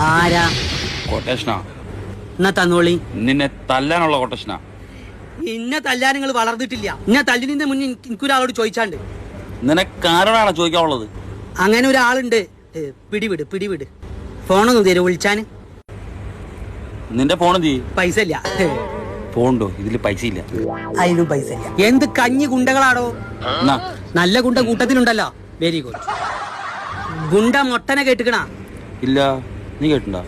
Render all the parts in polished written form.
ആരാ? കൊട്ടേഷനാ. എന്നാ തന്നോളി. നിന്നെ തല്ലാനുള്ള കൊട്ടേഷനാ. ഇന്ന തല്ലാൻ നിങ്ങൾ വളർന്നിട്ടില്ല. ഇന്ന തല്ലിന്റെ മുന്നിൽ എനിക്കൊരാളോട് ചോദിച്ചാണ്ട്. നിനക്കാരോടാണ് ചോദിക്കാനുള്ളത്? അങ്ങനെ ഒരാളുണ്ട്. പിടിവിട്. ഫോണൊന്നും തരൂ വിളിച്ചാന്. നിന്റെ ഫോൺ എന്ത്? പൈസ ഇല്ല. ഫോണുണ്ടോ? ഇതില് പൈസ ഇല്ല. അതിനും പൈസ ഇല്ല. എന്ത് കഞ്ഞി ഗുണ്ടകളാടോ? നല്ല ഗുണ്ട കൂട്ടത്തിലുണ്ടല്ലോ. Very good. ഗുണ്ട മൊട്ടനെ കേട്ടുക്കണ? ഇല്ല. നീ കേട്ടുണ്ടോ?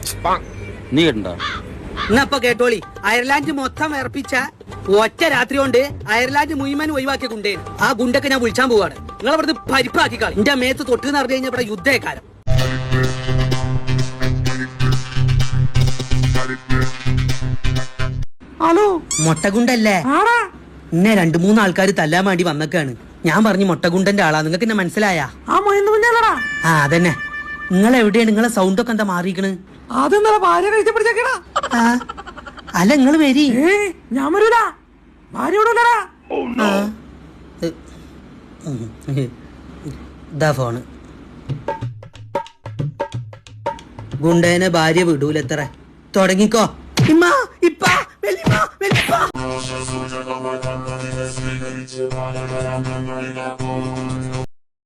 എന്നപ്പൊ കേട്ടോളി. അയർലാൻഡ് മൊത്തം വിറപ്പിച്ച ഒറ്റ രാത്രി കൊണ്ട് അയർലാൻഡ് മുഴുവൻ ഒഴിവാക്കിയ ഗുണ്ടേന്. ആ ഗുണ്ടൊക്കെ ഞാൻ വിളിച്ചാൻ പോവാണ്. നിങ്ങൾ അവിടുന്ന് പരിപ്പാക്കിക്കാളി. എന്റെ മേത്ത് തൊട്ട് എന്ന് പറഞ്ഞു കഴിഞ്ഞാൽ ഇവിടെ യുദ്ധക്കാരം. ഹലോ, മൊട്ടഗുണ്ടല്ലേ? എന്നെ 2-3 ആൾക്കാർ തല്ലാൻ വേണ്ടി വന്നൊക്കെയാണ്. ഞാൻ പറഞ്ഞു മൊട്ടഗുണ്ടന്റെ ആളാ. നിങ്ങൾക്ക് എന്നെ മനസ്സിലായ? ആ അതന്നെ. നിങ്ങൾ എവിടെയാണ്? നിങ്ങളെ സൗണ്ട് ഒക്കെ എന്താ മാറിയിക്കണ്? അല്ല നിങ്ങൾ വരി. ഞാൻ വരൂല. ഇതാ ഫോണ്. ഗുണ്ടേനെ ഭാര്യ വിടൂലത്ര. തുടങ്ങിക്കോ. ഇമ്മ ഇപ്പ